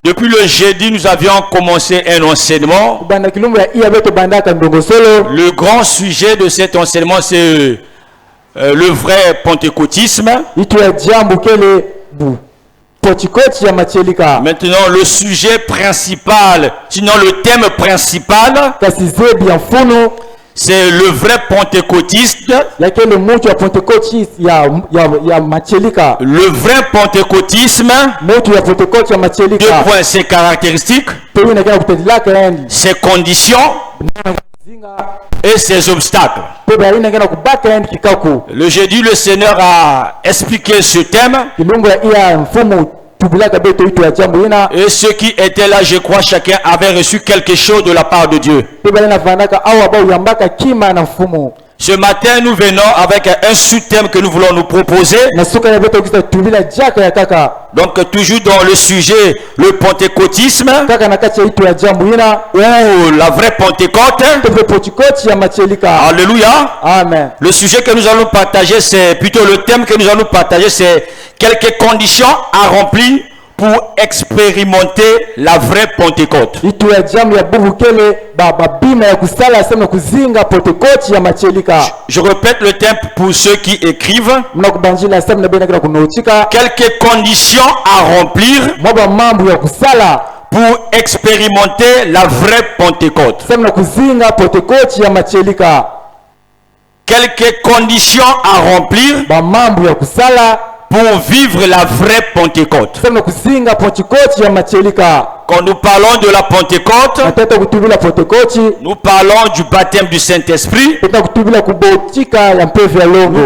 Depuis le jeudi, nous avions commencé un enseignement. Le grand sujet de cet enseignement, c'est le vrai pentecôtisme. Maintenant, le sujet principal, sinon le thème principal, c'est le vrai pentecôtiste. Le vrai pentecôtisme. 2 points, ses caractéristiques, ses conditions et ses obstacles. Le jeudi, le Seigneur a expliqué ce thème. Et ceux qui étaient là, je crois, chacun avait reçu quelque chose de la part de Dieu. Ce matin, nous venons avec un sous-thème que nous voulons nous proposer. Donc, toujours dans le sujet, le pentecôtisme, ou la vraie Pentecôte. Alléluia. Amen. Le sujet que nous allons partager, c'est plutôt le thème que nous allons partager, c'est quelques conditions à remplir pour expérimenter la vraie Pentecôte. Je répète le thème pour ceux qui écrivent. Quelques conditions à remplir pour expérimenter la vraie Pentecôte. Quelques conditions à remplir pour vivre la vraie Pentecôte. Quand nous parlons de la Pentecôte, nous parlons du baptême du Saint-Esprit. Nous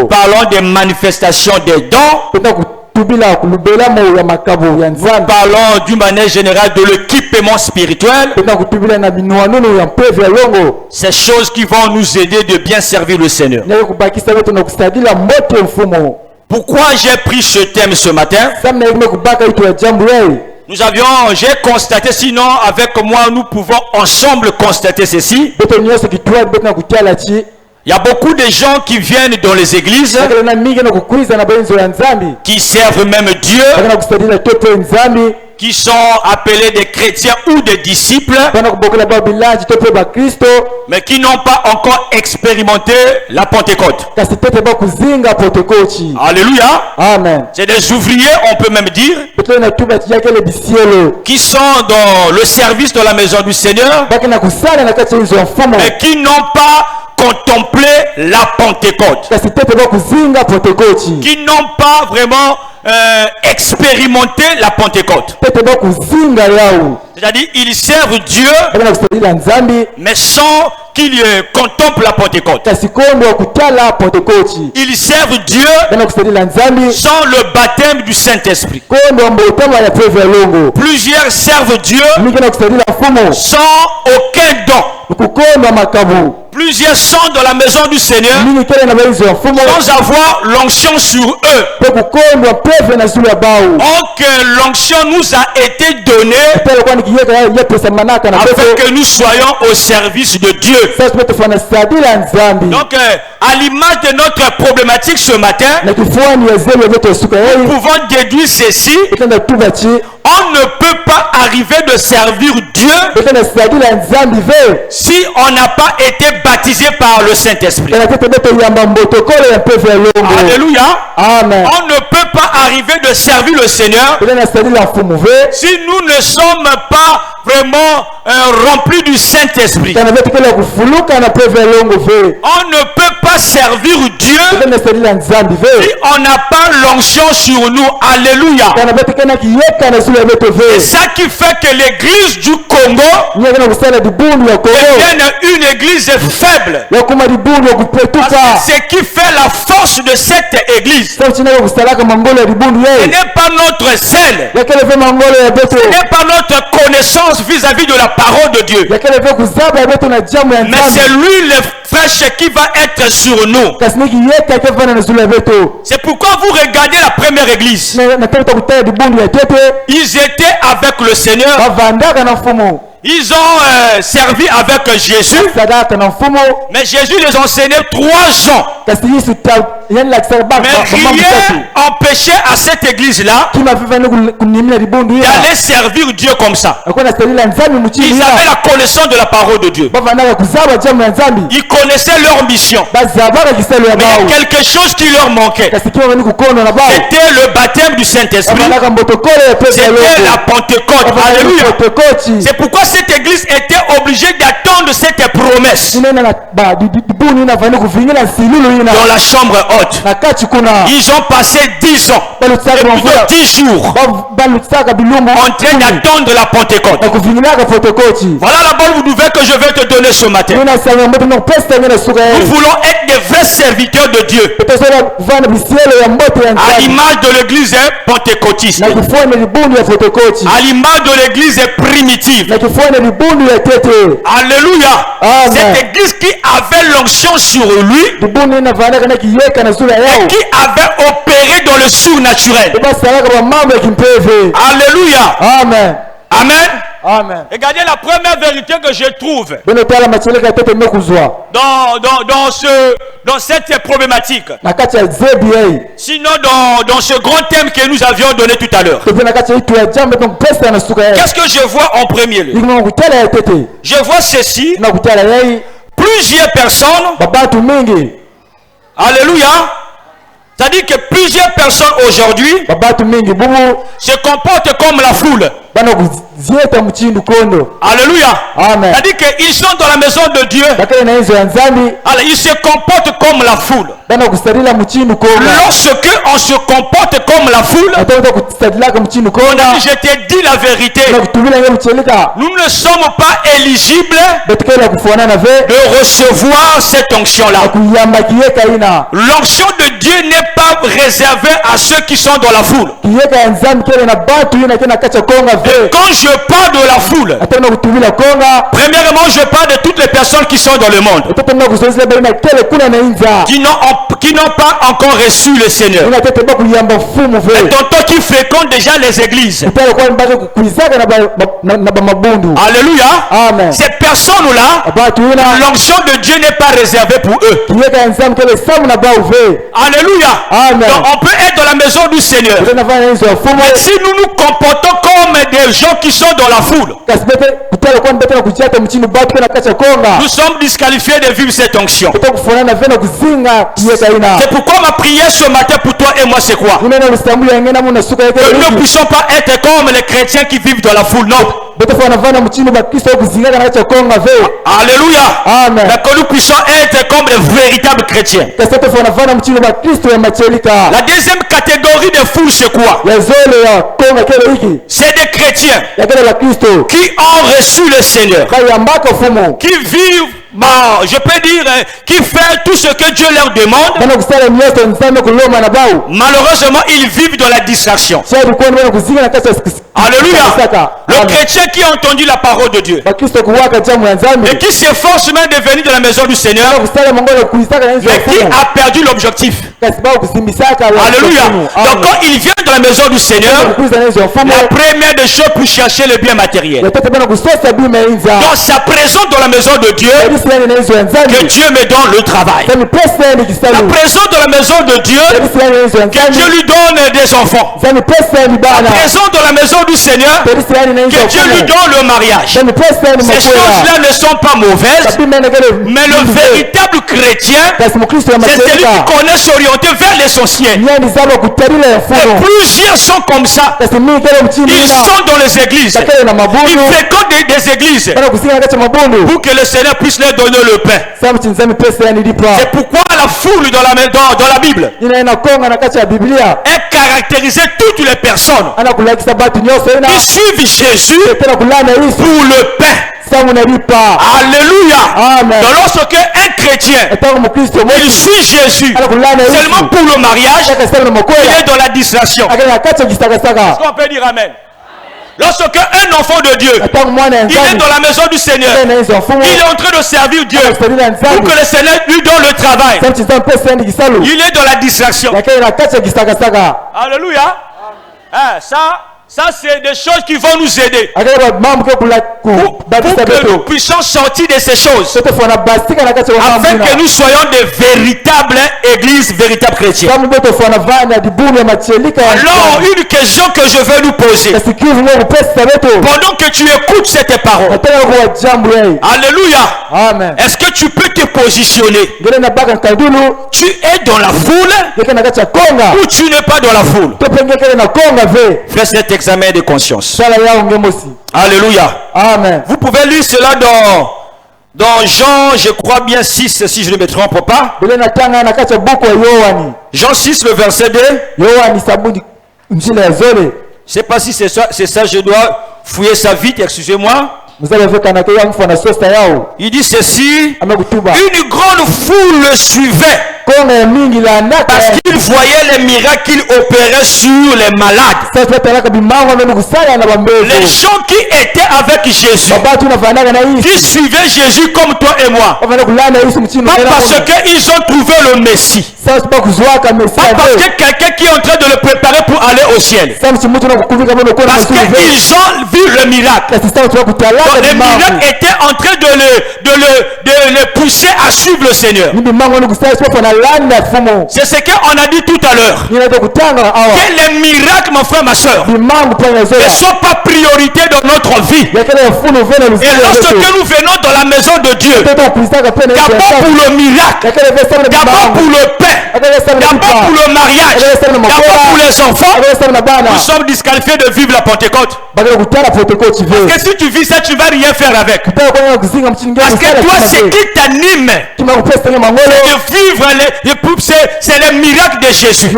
parlons des manifestations des dons. Nous parlons d'une manière générale de l'équipement spirituel. Ces choses qui vont nous aider de bien servir le Seigneur. Pourquoi j'ai pris ce thème ce matin? J'ai constaté, sinon avec moi nous pouvons ensemble constater ceci. Il y a beaucoup de gens qui viennent dans les églises, qui servent même Dieu, qui sont appelés des chrétiens ou des disciples, mais qui n'ont pas encore expérimenté la Pentecôte. Alléluia. Amen. C'est des ouvriers, on peut même dire, qui sont dans le service de la maison du Seigneur, mais qui n'ont pas contemplé la Pentecôte, qui n'ont pas vraiment expérimenté la Pentecôte. C'est-à-dire ils servent Dieu, mais sans qu'ils contemplent la Pentecôte. Ils servent Dieu sans le baptême du Saint-Esprit. Plusieurs servent Dieu sans aucun don. Plusieurs sont dans la maison du Seigneur sans avoir l'onction sur eux. Or que l'onction nous a été donnée afin que nous soyons au service de Dieu. Donc à l'image de notre problématique ce matin, nous pouvons déduire ceci. On ne peut pas arriver de servir Dieu si on n'a pas été baptisé par le Saint-Esprit. Alléluia. Amen. On ne peut pas arriver de servir le Seigneur si nous ne sommes pas vraiment remplis du Saint-Esprit. On ne peut pas servir Dieu si on n'a pas l'onction sur nous. Alléluia. C'est ça qui fait que l'église du Congo devient une église faible. Ce qui fait la force de cette église, ce n'est pas notre zèle, ce n'est pas notre connaissance vis-à-vis de la parole de Dieu, mais c'est l'huile fraîche qui va être sur nous. C'est pourquoi vous regardez la première église. Ils étaient avec le Seigneur. Ils ont servi avec Jésus. Mais Jésus les enseignait 3 ans. Mais rien empêchait à cette église-là d'aller servir Dieu comme ça. Ils avaient la connaissance de la parole de Dieu. Ils connaissaient leur mission. Mais il y a quelque chose qui leur manquait. C'était le baptême du Saint-Esprit. C'était la Pentecôte. Alléluia. C'est pourquoi cette église était obligée d'attendre cette promesse dans la chambre haute. Ils ont passé 10 ans, 10 jours en train d'attendre la Pentecôte. Voilà la bonne nouvelle que je vais te donner ce matin. Nous voulons être des vrais serviteurs de Dieu, à l'image de l'église pentecôtiste, à l'image de l'église primitive. Alléluia. Cette église qui avait l'onction sur lui et qui avait opéré dans le surnaturel. Alléluia. Amen. Amen. Amen. Regardez la première vérité que je trouve dans cette problématique. Sinon dans ce grand thème que nous avions donné tout à l'heure. Qu'est-ce que je vois en premier lieu? Je vois ceci. Plusieurs personnes. Alléluia. C'est-à-dire que plusieurs personnes aujourd'hui se comportent comme la foule. Alléluia. C'est-à-dire qu'ils sont dans la maison de Dieu. Alors ils se comportent comme la foule. Lorsque on se comporte comme la foule, je t'ai dit la vérité. Nous ne sommes pas éligibles de recevoir cette onction-là. L'onction de Dieu n'est pas réservée à ceux qui sont dans la foule. Quand je parle de la foule, premièrement, je parle de toutes les personnes qui sont dans le monde, qui n'ont pas encore reçu le Seigneur. Et toi qui fréquente déjà les églises. Alléluia. Amen. Ces personnes-là, l'onction de Dieu n'est pas réservée pour eux. Alléluia. Amen. Donc on peut être dans la maison du Seigneur, mais si nous nous comportons comme des gens qui sont dans la foule, nous sommes disqualifiés de vivre cette onction. C'est pourquoi ma prière ce matin pour toi et moi, c'est quoi? Que nous ne puissions pas être comme les chrétiens qui vivent dans la foule, non. Alléluia. Amen. Mais que nous puissions être comme les véritables chrétiens. La deuxième catégorie de foule, c'est quoi? C'est des chrétiens qui ont reçu le Seigneur, qui vivent, je peux dire, qui font tout ce que Dieu leur demande. Malheureusement, ils vivent dans la distraction. Alléluia. Le chrétien qui a entendu la parole de Dieu et qui s'efforce même de venir de la maison du Seigneur, mais qui a perdu l'objectif. Alléluia. Donc quand il vient de la maison du Seigneur, la première des choses pour chercher le bien matériel. Dans sa présence dans la maison de Dieu, que Dieu me donne le travail. La présence dans la maison de Dieu, que Dieu lui donne des enfants. La présence dans la maison du Seigneur, que Dieu lui donne le mariage. Ces choses-là ne sont pas mauvaises, mais le véritable chrétien, c'est celui qui connaît s'orienter vers l'essentiel. Et plusieurs sont comme ça. Ils sont dans les églises, ils fréquentent des églises pour que le Seigneur puisse leur donner le pain. C'est pourquoi la foule dans la Bible est caractérisée toutes les personnes qui suivent Jésus pour le pain. Alléluia. Amen. Donc lorsque un chrétien il suit Jésus seulement pour le mariage, il est dans la distraction. Est-ce qu'on peut dire amen? Lorsque un enfant de Dieu, il est dans la maison du Seigneur, il est en train de servir Dieu pour que le Seigneur lui donne le travail, il est dans la distraction. Alléluia. Ça Ça, c'est des choses qui vont nous aider pour que nous puissions sortir de ces choses, afin que nous soyons des véritables églises, véritables chrétiens. Alors, une question que je veux nous poser, pendant que tu écoutes cette parole, alléluia, est-ce que tu peux te positionner? Tu es dans la foule ou tu n'es pas dans la foule? Fais cet examen de conscience. Alléluia. Amen. Vous pouvez lire cela dans Jean, je crois bien 6, si je ne me trompe pas. Jean 6, le verset 2. Je ne sais pas si c'est ça, je dois fouiller ça vite, excusez-moi. Il dit ceci: une grande foule le suivait parce qu'il voyait les miracles qu'il opérait sur les malades. Les gens qui étaient avec Jésus, qui suivaient Jésus comme toi et moi, pas parce qu'ils ont trouvé le Messie, pas parce que quelqu'un qui est en train de le préparer pour aller au ciel, parce qu'ils ont vu le miracle. Donc, les miracles étaient en train de le pousser à suivre le Seigneur. C'est ce qu'on a dit tout à l'heure. Que les miracles, mon frère, ma soeur, ne sont pas priorité dans notre vie. Et lorsque nous venons dans la maison de Dieu, d'abord pour le miracle, d'abord pour le pain, d'abord pour le mariage, d'abord pour les enfants, nous sommes disqualifiés de vivre la Pentecôte. Parce que si tu vis ça, tu ne vas rien faire avec. Parce que toi, c'est qui t'anime, c'est de vivre c'est le miracle de Jésus.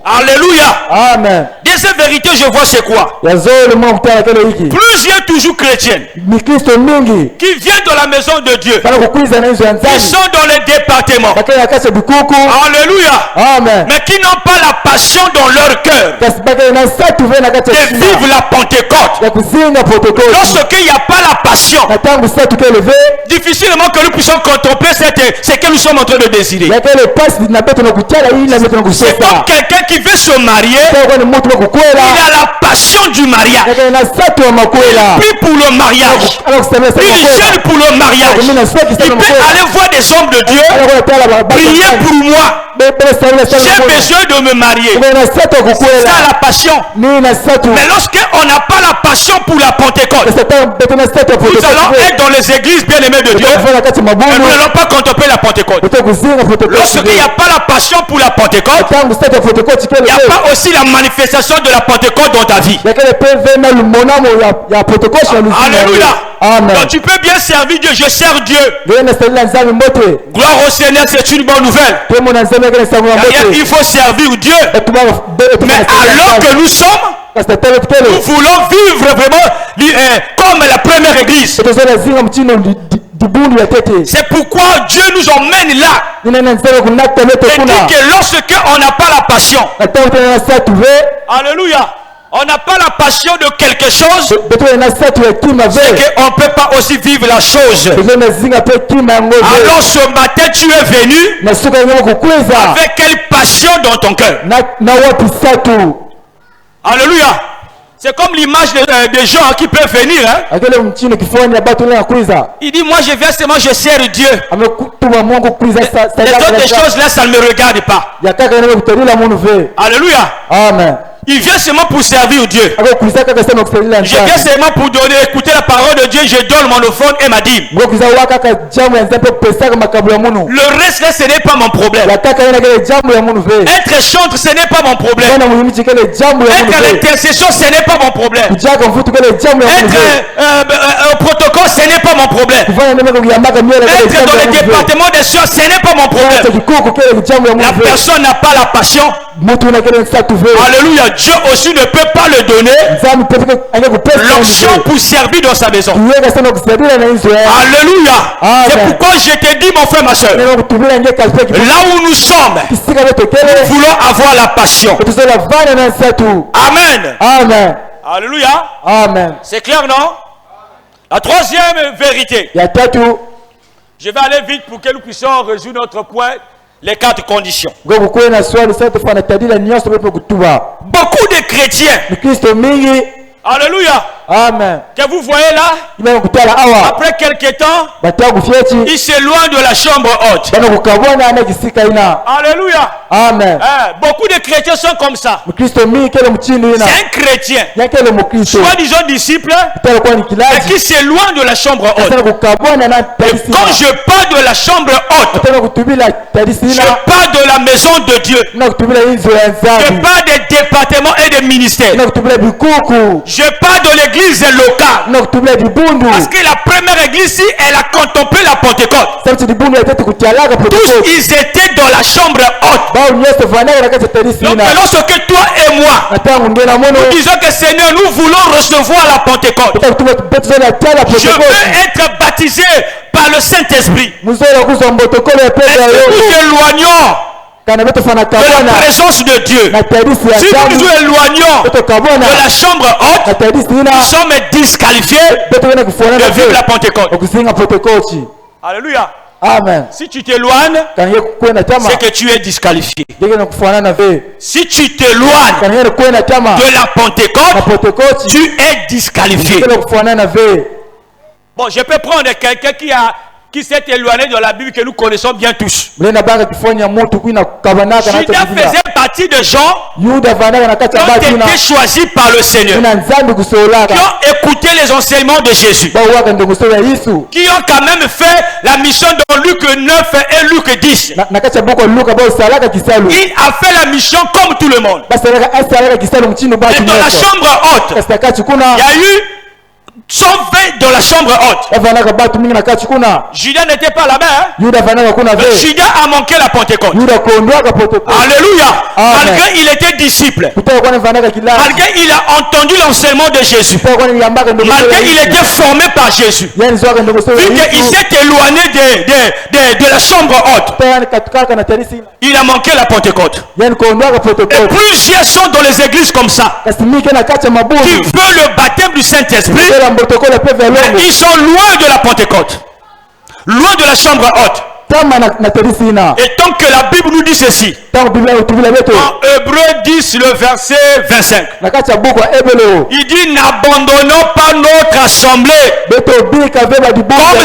Alléluia. Amen. Deuxième vérité, je vois c'est quoi? Plusieurs toujours chrétiens qui viennent de la maison de Dieu, qui sont dans les départements, alléluia, amen, mais qui n'ont pas la passion dans leur cœur de vivre la Pentecôte. Lorsqu'il n'y a pas la passion, difficilement que nous puissions contempler ce que nous sommes en train de désirer. C'est comme quelqu'un qui veut se marier, il a la passion du mariage, il prie pour le mariage, il gêne pour le mariage, il peut aller voir des hommes de Dieu, prier pour moi, j'ai besoin de me marier. C'est ça la passion. Mais lorsqu'on n'a pas la passion pour la Pentecôte, nous allons être dans les églises bien aimées de Dieu, et nous n'allons pas contempler la Pentecôte. Lorsqu'il n'y a pas la passion pour la Pentecôte, il n'y a pas aussi la manifestation de la Pentecôte dans ta vie. Alléluia. Donc tu peux bien servir Dieu. Je sers Dieu. Gloire au Seigneur, c'est une bonne nouvelle. Il faut servir Dieu. Mais alors que nous sommes, nous voulons vivre vraiment comme la première église. C'est pourquoi Dieu nous emmène là. Et dit que lorsqu'on n'a pas la passion, alléluia, on n'a pas la passion de quelque chose, c'est qu'on ne peut pas aussi vivre la chose. Alors ce matin tu es venu avec quelle passion dans ton cœur? Alléluia. C'est comme l'image des gens qui peuvent venir. Hein? Il dit, moi je viens seulement, je sers Dieu. Les autres choses là, ça ne me regarde pas. Alléluia. Amen. Il vient seulement pour servir Dieu. Je viens seulement pour écouter la parole de Dieu. Je donne mon offrande et ma dîme. Le reste là, ce n'est pas mon problème. Être chantre, ce n'est pas mon problème. Être l'intercession, ce n'est pas mon problème. Être au protocole, ce n'est pas mon problème. Être dans le département des sciences, ce n'est pas mon problème. La personne n'a pas la passion. Alléluia. Dieu aussi ne peut pas le donner l'option pour servir dans sa maison. Alléluia. C'est pourquoi je te dis, mon frère, ma soeur, là où nous sommes, nous voulons avoir la passion. Amen. Amen. Alléluia. Amen. C'est clair, non? La troisième vérité. Je vais aller vite pour que nous puissions résoudre notre point. Les 4 conditions. Beaucoup beaucoup de chrétiens. Alléluia. Amen. Que vous voyez là, après quelques temps, il s'éloigne de la chambre haute. Alléluia. Amen. Beaucoup de chrétiens sont comme ça. C'est un chrétien, soi-disant disciple, mais qui s'éloigne de la chambre haute. Et quand je parle de la chambre haute, je parle de la maison de Dieu. Je parle des départements et des ministères. Je parle de l'église locale. Parce que la première église ici, elle a contemplé la Pentecôte. Tous ils étaient dans la chambre haute. Donc lorsque toi et moi, nous disons que Seigneur, nous voulons recevoir la Pentecôte. Je veux être baptisé par le Saint-Esprit. Mais si nous éloignons de la présence de Dieu, si nous nous éloignons de la chambre haute, nous sommes disqualifiés de vivre la Pentecôte. Alléluia. Amen. Si tu t'éloignes, c'est que tu es disqualifié. Si tu t'éloignes de la Pentecôte, tu es disqualifié. Bon, je peux prendre quelqu'un qui s'est éloigné de la Bible que nous connaissons bien tous. Judas faisait partie de gens qui ont été choisis par le Seigneur, qui ont écouté les enseignements de Jésus, qui ont quand même fait la mission dans Luc 9 et Luc 10. Il a fait la mission comme tout le monde. Et dans la chambre haute, il y a eu 120 dans la chambre haute. Judas n'était pas là-bas. Judas a manqué la Pentecôte. Alléluia. Malgré il était disciple, malgré il a entendu l'enseignement de Jésus, malgré il était formé par Jésus, vu qu'il s'est éloigné de la chambre haute, il a manqué la Pentecôte. Et plusieurs sont dans les églises comme ça, qui veulent le baptême du Saint-Esprit, mais ils sont loin de la Pentecôte, loin de la chambre haute. Et tant que la Bible nous dit ceci, en Hébreu 10, le verset 25, il dit: n'abandonnons pas notre assemblée, comme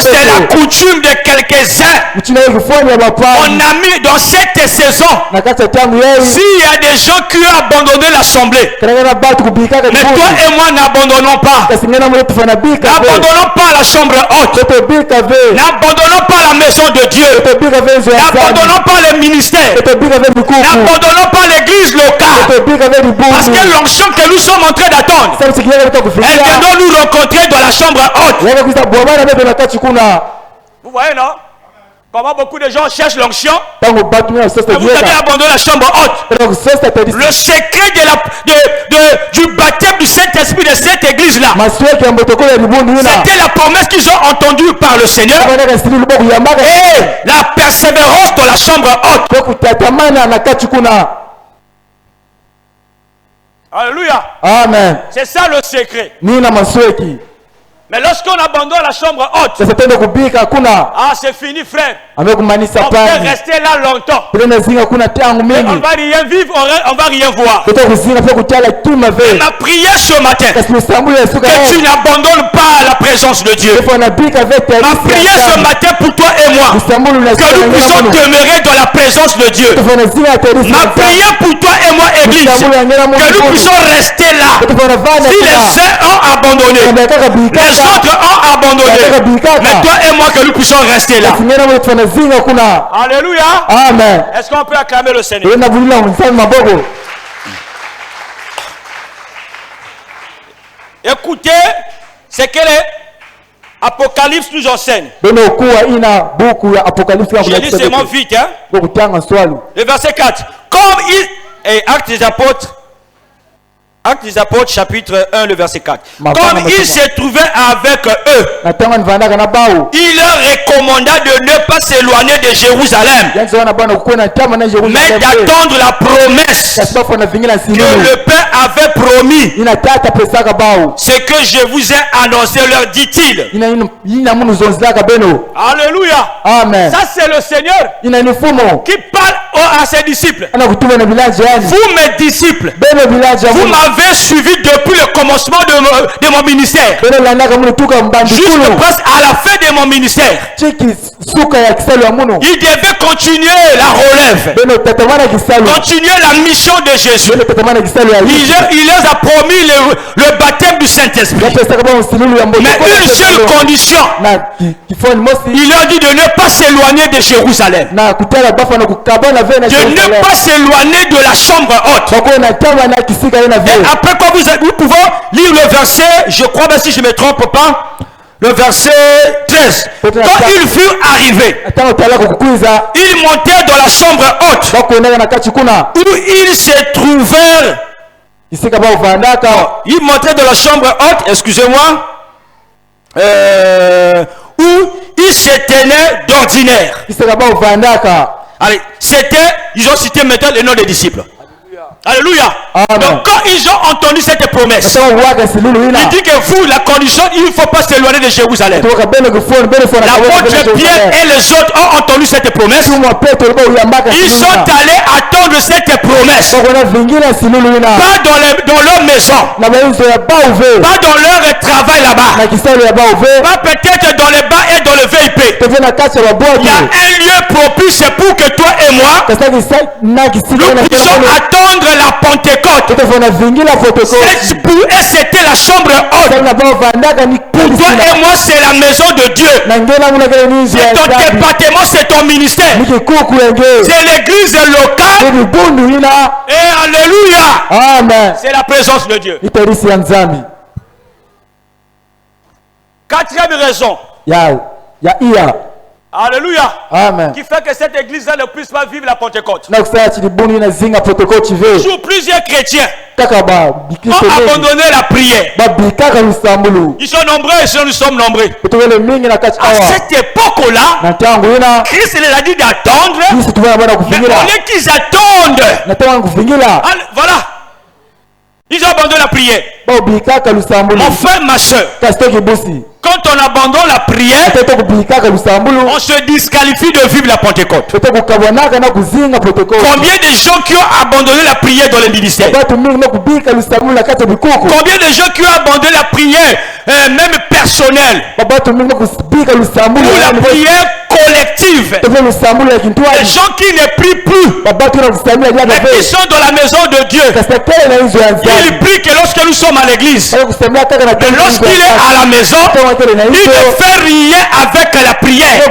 c'est la coutume de quelques-uns. On a mis dans cette saison, s'il y a des gens qui ont abandonné l'assemblée, mais toi et moi n'abandonnons pas. N'abandonnons pas la chambre haute, n'abandonnons pas la maison de Dieu, n'abandonnons pas les ministères, n'abandonnons pas l'église locale, parce que l'onction que nous sommes en train d'attendre, elle vient nous rencontrer dans la chambre haute. Vous voyez, non? Comment beaucoup de gens cherchent l'onction, mais vous avez abandonné la chambre haute. Le secret du baptême du Saint-Esprit de cette église-là, c'était la promesse qu'ils ont entendue par le Seigneur et la persévérance dans la chambre haute. Alléluia. Amen. C'est ça le secret. Mais lorsqu'on abandonne la chambre haute, c'est fini, frère. On peut rester là longtemps. Mais on va rien vivre, on va rien voir. Et ma prière ce matin, que tu n'abandonnes pas la présence de Dieu. Ma prière ce matin pour toi et moi, que nous puissions demeurer dans la présence de Dieu. Ma prière pour toi et moi, Église, que nous puissions rester là. Si les uns ont abandonné, les autres ont abandonné, mais toi et moi que nous puissions rester là. Alléluia. Amen. Est-ce qu'on peut acclamer le Seigneur? Écoutez ce que l'Apocalypse nous enseigne. Je lis seulement vite, hein? Le verset 4. Comme il... Et Actes des Apôtres Actes des Apôtres, chapitre 1, le verset 4. Comme il se trouvait avec eux, il leur recommanda de ne pas s'éloigner de Jérusalem, mais d'attendre la promesse que le Père avait promis. Ce que je vous ai annoncé, leur dit-il. Alléluia. Amen. Ça, c'est le Seigneur qui parle à ses disciples. Vous, mes disciples, vous m'avez suivi depuis le commencement de mon ministère, jusqu'à presque à la fin de mon ministère. Il devait continuer la relève, continuer la mission de Jésus. Il leur a promis le baptême du Saint-Esprit, mais une seule condition: il leur dit de ne pas s'éloigner de Jérusalem, de ne pas s'éloigner de la chambre haute. Et après quoi, nous pouvons lire le verset, je crois, si je ne me trompe pas, le verset 13. Quand ils furent arrivés, ils montèrent dans la chambre haute où ils se trouvèrent. Ils montaient dans la chambre haute, excusez-moi, où ils se tenaient d'ordinaire. Allez, ils ont cité maintenant le nom des disciples. Alléluia. Amen. Donc quand ils ont entendu cette promesse, il dit que vous, la condition, il ne faut pas s'éloigner de Jérusalem. L'apôtre Pierre et les autres ont entendu cette promesse. Ils sont allés attendre cette promesse. Pas dans leur maison, pas dans leur travail là-bas, pas peut-être dans les bars et dans le VIP. Il y a un lieu propice pour que toi et moi nous puissions attendre la Pentecôte. Et c'était la chambre haute. Pour toi et moi, c'est la maison de Dieu. C'est ton département, c'est ton ministère. C'est l'église locale. Et alléluia. Amen. C'est la présence de Dieu. Quatrième raison. Alléluia. Amen. Qui fait que cette église-là ne puisse pas vivre la Pentecôte. Toujours plusieurs chrétiens ont abandonné la prière. Ils sont nombreux et nous sommes nombreux. À cette époque-là, Christ les a dit d'attendre. Mais au lieu qu'ils attendent, voilà, ils ont abandonné la prière. Mon frère, ma soeur, quand on abandonne la prière, on se disqualifie de vivre la Pentecôte. Combien de gens qui ont abandonné la prière dans les ministères? Combien de gens qui ont abandonné la prière, même personnelle, ou la prière collective? Les gens qui ne prient plus, mais qui sont dans la maison de Dieu. Ils prient que lorsque nous sommes à l'église, mais lorsqu'il est à la maison, il ne fait rien avec la prière.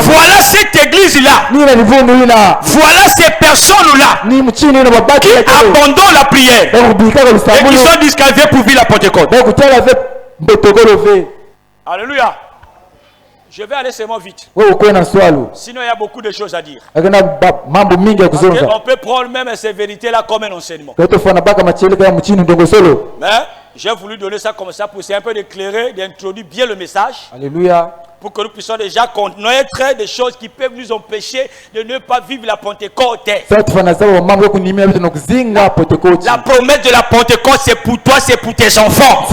Voilà cette église-là. Voilà ces personnes-là qui abandonnent la prière et qui sont disqualifiés pour vivre la Pentecôte. Alléluia. Je vais aller seulement vite. Sinon, il y a beaucoup de choses à dire. Okay, on peut prendre même ces vérités-là comme un enseignement. Mais j'ai voulu donner ça comme ça pour essayer un peu d'éclairer, d'introduire bien le message. Alléluia. Pour que nous puissions déjà connaître des choses qui peuvent nous empêcher de ne pas vivre la Pentecôte. La promesse de la Pentecôte, c'est pour toi, c'est pour tes enfants.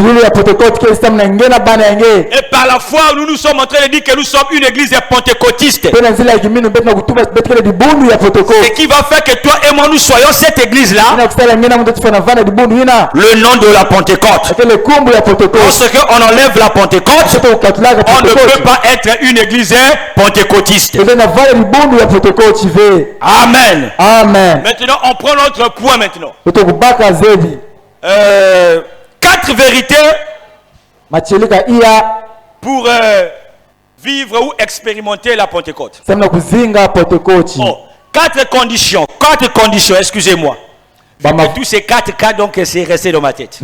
Et par la foi, nous sommes en train de dire que nous sommes une église pentecôtiste. Ce qui va faire que toi et moi, nous soyons cette église-là. Le nom de la Pentecôte. Parce qu'on enlève la Pentecôte, on ne peut pas être une église pentecôtiste. Amen. Amen. Maintenant, on prend notre point maintenant. 4 vérités pour vivre ou expérimenter la Pentecôte. 4 conditions. 4 conditions, excusez-moi. Tous ces 4 cas, donc, c'est resté dans ma tête.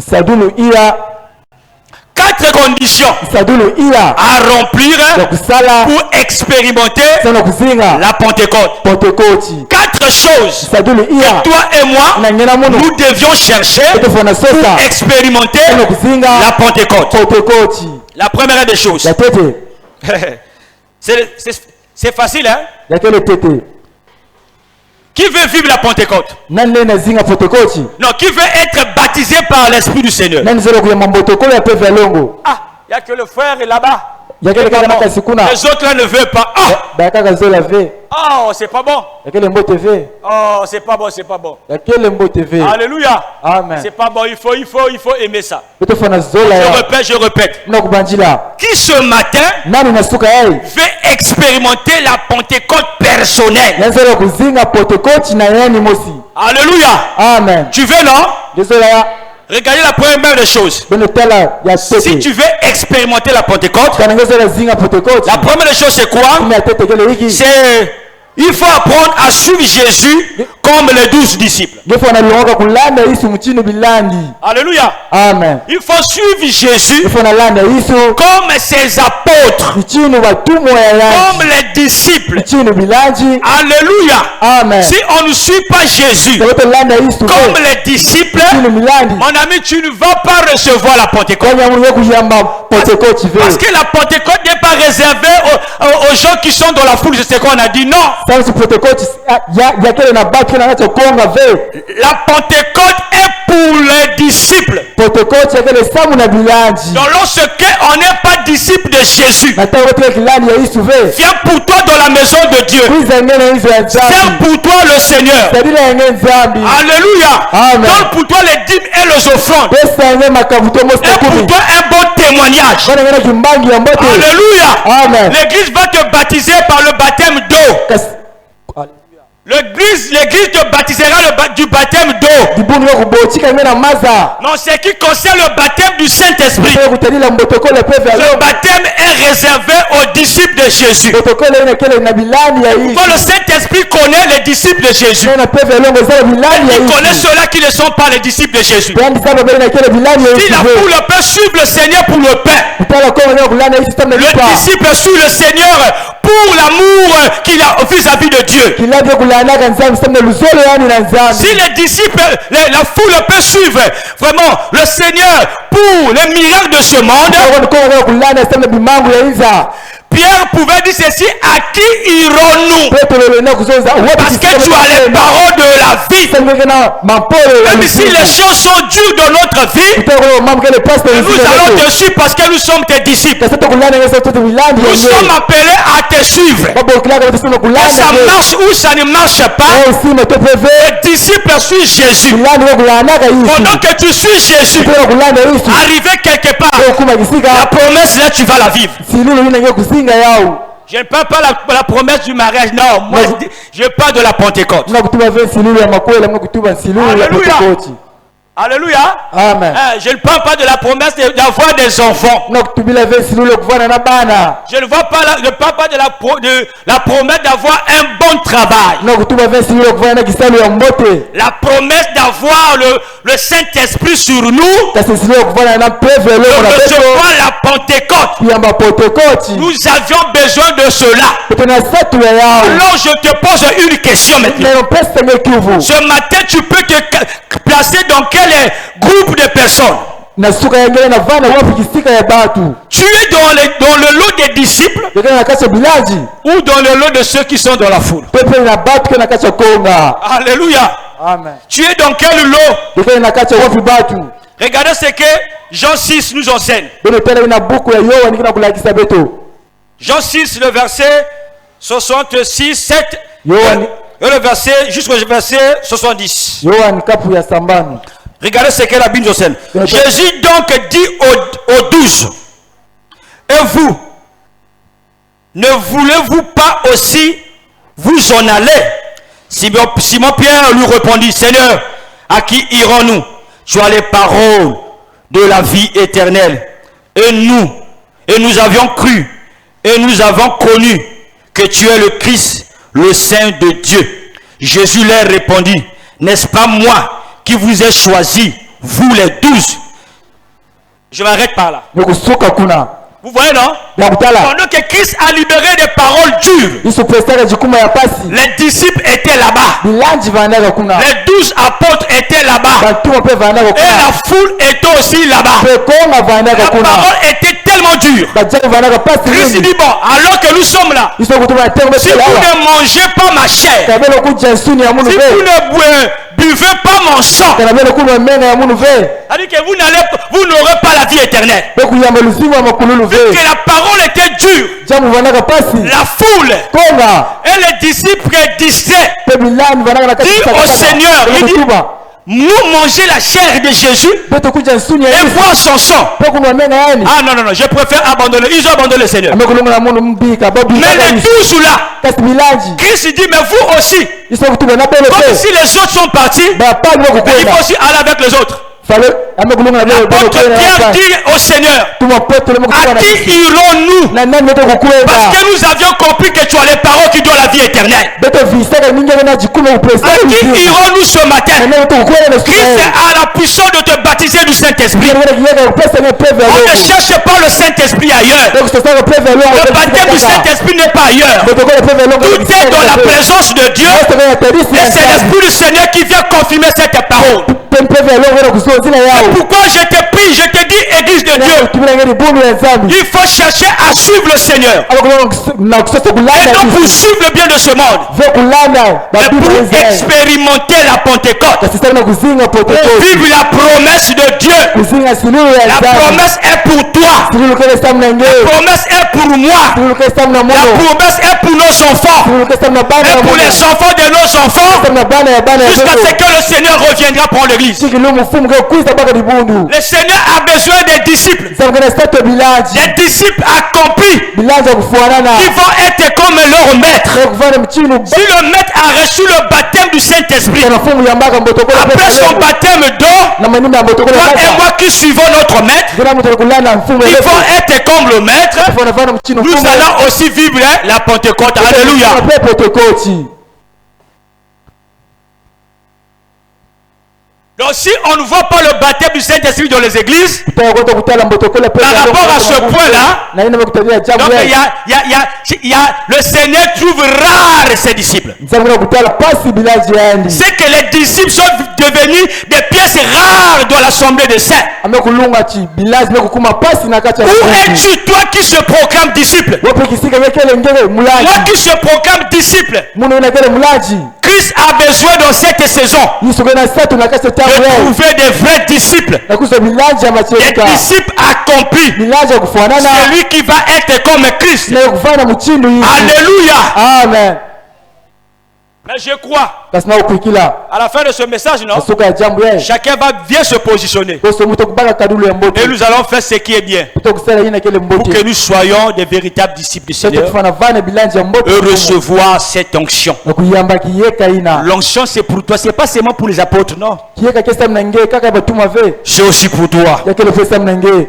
4 conditions à remplir pour expérimenter la Pentecôte. 4 choses que toi et moi nous devions chercher pour expérimenter la Pentecôte. La première des choses. C'est facile, hein? Qui veut vivre la Pentecôte? Non, qui veut être baptisé par l'Esprit du Seigneur? Ah, il n'y a que le frère là-bas. Les autres là ne veulent pas. Oh, c'est pas bon. Oh, c'est pas bon, c'est pas bon. Alléluia. Amen. C'est pas bon, il faut aimer ça. Je répète. Qui ce matin veut expérimenter la Pentecôte personnelle? Alléluia. Amen. Tu veux, non? Regardez la première des choses. Si tu veux expérimenter la Pentecôte, la première des choses c'est quoi? C'est il faut apprendre à suivre Jésus comme les 12 disciples. Alléluia. Amen. Il faut suivre Jésus comme ses apôtres, comme les disciples. Alléluia. Amen. Si on ne suit pas Jésus comme les disciples, mon ami, tu ne vas pas recevoir la Pentecôte. Parce que la Pentecôte n'est pas réservée aux gens qui sont dans la foule. Je sais qu'on a dit non. La Pentecôte est pour les disciples. Donc lorsque on n'est pas disciple de Jésus, viens pour toi dans la maison de Dieu. Serve pour toi le Seigneur. Alléluia. Donne pour toi les dîmes et les offrandes. Et pour toi un bon témoignage. Alléluia. L'église va te baptiser par le baptême d'eau. L'église te baptisera du baptême d'eau. Non, c'est qui concerne le baptême du Saint-Esprit. Le baptême est réservé aux disciples de Jésus. Pourquoi le Saint-Esprit connaît les disciples de Jésus? Il connaît ceux-là qui ne sont pas les disciples de Jésus. Si la foule peut suivre le Seigneur pour le pain, le disciple suit le Seigneur pour l'amour qu'il a vis-à-vis de Dieu. Si les disciples, la foule peut suivre vraiment le Seigneur pour les miracles de ce monde, Pierre pouvait dire ceci: à qui irons-nous? Parce que tu as les paroles de la vie. Même si les choses sont dures dans notre vie, nous allons te suivre parce que nous sommes tes disciples. Nous sommes appelés à te suivre. Et ça marche ou ça ne marche pas, les disciples suivent Jésus. Pendant que tu suis Jésus, arrivé quelque part, la promesse là, tu vas la vivre. Je ne parle pas de la promesse du mariage, non. Moi, je parle de la Pentecôte. Alléluia. Alléluia. Amen. Je ne parle pas de la promesse d'avoir des enfants. Je ne parle pas de la promesse d'avoir un bon travail. La promesse d'avoir le Saint-Esprit sur nous, de recevoir la Pentecôte. Nous avions besoin de cela. Alors je te pose une question maintenant. Ce matin, tu peux te placer dans quel groupe de personnes? Tu es dans le lot des disciples ou dans le lot de ceux qui sont dans la foule? Alléluia. Amen. Tu es dans quel lot? Regardez ce que Jean 6 nous enseigne. Jean 6, le verset 66, 7 et le verset jusqu'au verset 70. Regardez ce que la Bible enseigne. Jésus donc dit aux 12: et vous, ne voulez-vous pas aussi vous en aller? Simon Pierre lui répondit: Seigneur, à qui irons-nous? Tu as les paroles de la vie éternelle. Et nous avions cru, et nous avons connu que tu es le Christ, le Saint de Dieu. Jésus leur répondit: n'est-ce pas moi qui vous ai choisi, vous les 12? Je m'arrête par là. Vous voyez, non? Pendant que Christ a libéré des paroles dures, les disciples étaient là-bas. Les 12 apôtres étaient là-bas. Et la foule était aussi là-bas. La parole était tellement dure. Christ dit, bon, alors que nous sommes là, si vous ne mangez pas ma chair, si vous ne buvez pas mon sang, c'est-à-dire que vous n'aurez pas la vie éternelle. Que la parole était dure, la foule et les disciples disaient, dit au Seigneur, il dit, nous manger la chair de Jésus et boire son sang. Ah non, je préfère abandonner. Ils ont abandonné le Seigneur. Mais les 12 là, Christ dit, mais vous aussi, comme si les autres sont partis, il faut aussi aller avec les autres. L'apôtre Pierre dit au Seigneur, à qui irons-nous? Parce que nous avions compris que tu as les paroles qui donnent la vie éternelle. À qui irons-nous ce matin? Christ a la puissance de te baptiser du Saint-Esprit. On ne cherche pas le Saint-Esprit ailleurs. Le baptême du Saint-Esprit n'est pas ailleurs. Tout est dans la présence de Dieu. Et c'est l'Esprit du Seigneur qui vient confirmer cette parole. Pourquoi je te prie, je te dis, Église de Dieu, il faut chercher à suivre le Seigneur et non pour suivre le bien de ce monde, mais pour expérimenter la Pentecôte, pour vivre la promesse de Dieu. La promesse est pour toi, la promesse est pour moi, la promesse est pour nos enfants et pour les enfants de nos enfants, jusqu'à ce que le Seigneur reviendra pour l'église. Le Seigneur a besoin des disciples. Des disciples accomplis qui vont être comme leur maître. Si le maître a reçu le baptême du Saint-Esprit, après son baptême d'eau, toi et moi qui suivons notre maître, ils vont être comme le maître. Nous allons aussi vivre la Pentecôte. Alléluia. Donc si on ne voit pas le baptême du Saint-Esprit dans les églises, par rapport à ce point-là, le Seigneur trouve rare ses disciples. C'est que les disciples sont devenus des pièces rares dans l'assemblée des saints. Où es-tu, toi qui se proclame disciple? Moi qui se proclame disciple. Christ a besoin dans cette saison de trouver des vrais disciples, des disciples accomplis. C'est lui qui va être comme Christ. Alléluia. Amen. Mais je crois, à la fin de ce message, non, chacun va bien se positionner. Et nous allons faire ce qui est bien pour que nous soyons des véritables disciples du Seigneur et recevoir cette onction. L'onction, c'est pour toi, c'est pas seulement pour les apôtres, non. C'est aussi pour toi.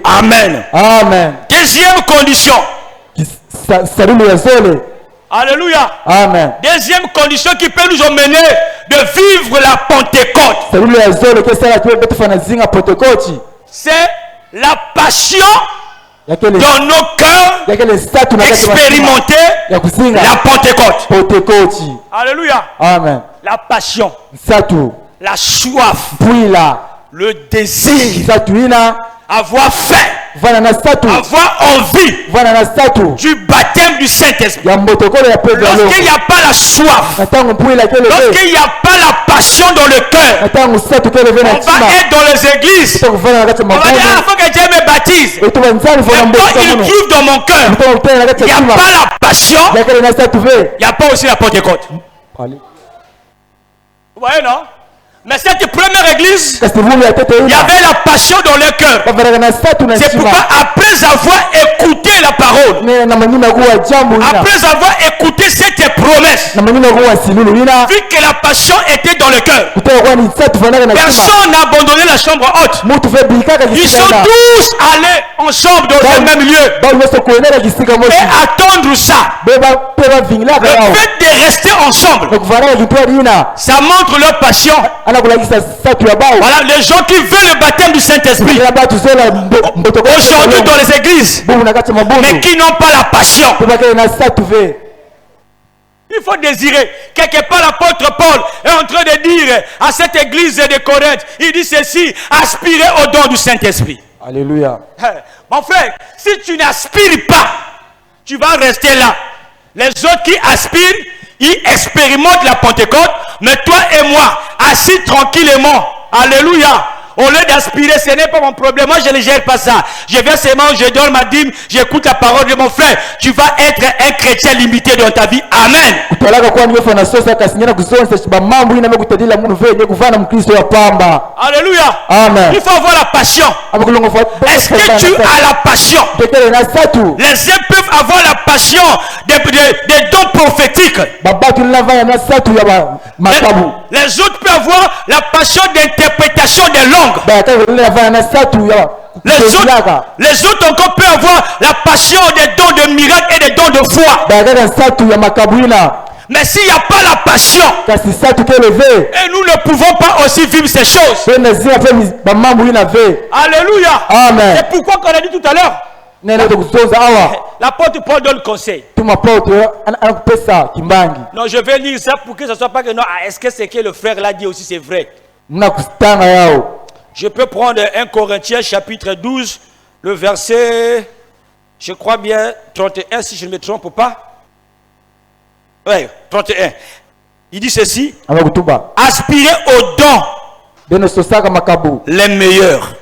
Amen. Amen. Deuxième condition. Alléluia. Amen. Deuxième condition qui peut nous emmener de vivre la Pentecôte, c'est la passion dans nos cœurs expérimenter la Pentecôte. Alléluia. Amen. La passion, la soif, le désir, avoir faim, avoir envie du baptême du Saint-Esprit. Lorsqu'il n'y a pas la soif, lorsqu'il n'y a pas la passion dans le cœur, on va être dans les églises, on va dire, il faut que Dieu me baptise. Et quand il trouve dans mon cœur, il n'y a pas la passion, il n'y a pas aussi la Pentecôte. Vous voyez, non? Mais cette première église, il y avait la passion dans leur cœur. C'est pourquoi après avoir écouté la parole, après avoir écouté cette promesse. Vu que la passion était dans le cœur, personne n'a abandonné la chambre haute. Ils sont tous allés ensemble dans le même lieu et attendre ça. Le fait de rester ensemble, ça montre leur passion. Voilà les gens qui veulent le baptême du Saint-Esprit aujourd'hui dans les églises, mais qui n'ont pas la passion. Il faut désirer. Quelque part, l'apôtre Paul est en train de dire à cette église de Corinthe, il dit ceci: aspirez au don du Saint-Esprit. Alléluia. Mon frère, si tu n'aspires pas, tu vas rester là. Les autres qui aspirent, ils expérimentent la Pentecôte, mais toi et moi, assis tranquillement, alléluia. Au lieu d'aspirer, ce n'est pas mon problème. Moi, je ne gère pas ça. Je viens seulement, je donne ma dîme, j'écoute la parole de mon frère. Tu vas être un chrétien limité dans ta vie. Amen. Alléluia. Amen. Il faut avoir la passion. Est-ce que tu as la passion? Les uns peuvent avoir la passion des dons prophétiques. Les autres peuvent avoir la passion d'interprétation des langues. Les autres encore peuvent avoir la passion des dons de miracles et des dons de foi. Mais s'il n'y a pas la passion, et nous ne pouvons pas aussi vivre ces choses. Alléluia. Amen. C'est pourquoi qu'on a dit tout à l'heure, l'apôtre Paul donne le conseil. Non, je vais lire ça pour que ce ne soit pas que non. Est-ce que ce que le frère l'a dit aussi c'est vrai? Je peux prendre 1 Corinthiens chapitre 12, le verset, je crois bien, 31, si je ne me trompe pas. Oui, 31. Il dit ceci: aspirez aux dons les meilleurs.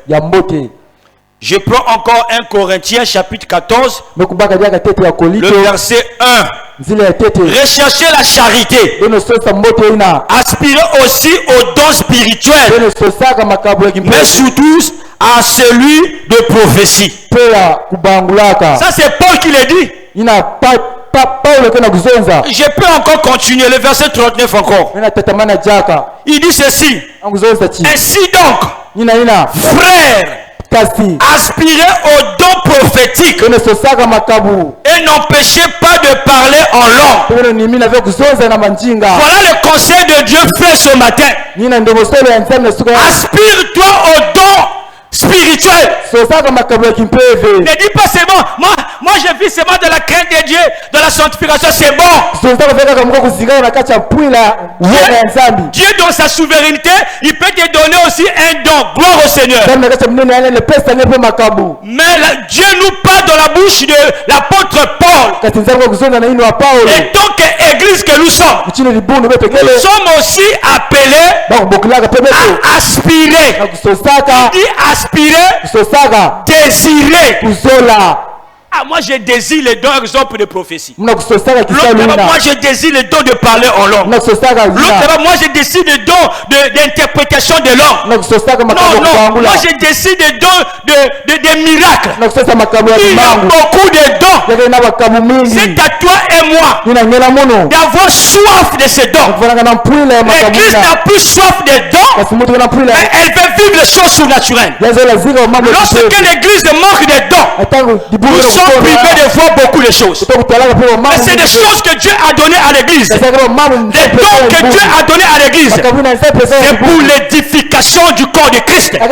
Je prends encore 1 Corinthiens chapitre 14, le verset 1. Recherchez la charité. Aspirez aussi aux dons spirituels, mais surtout à celui de prophétie. Ça c'est Paul qui l'a dit. Je peux encore continuer le verset 39 encore. Il dit ceci: ainsi donc, frères, aspirez aux dons prophétiques et n'empêchez pas de parler en langue. Voilà le conseil de Dieu fait ce matin. Aspire-toi aux dons spirituels. Ne dis pas c'est bon. Moi je vis seulement de la crainte de Dieu, de la sanctification, c'est bon. Dieu dans sa souveraineté, il peut te donner aussi un don. Gloire au Seigneur. Mais Dieu nous parle dans la bouche de l'apôtre Paul. Et tant qu'église que nous sommes aussi appelés à aspirer. Il dit aspirer, désirer. Ah, moi je désire les dons, exemple de prophétie. L'autre, moi je désire les dons de parler en langue. L'autre, moi je désire les dons d'interprétation de langue. Non, moi je désire des dons de miracles. Il y a beaucoup de dons. C'est à toi et moi d'avoir soif de ces dons. L'église n'a plus soif des dons, mais elle veut vivre les choses surnaturelles. Lorsque l'église manque des dons, nous sommes privés de voir beaucoup de choses. Mais c'est des choses que Dieu a données à l'église. Les dons que Dieu a donnés à l'église, c'est pour l'édification du corps de Christ. Donc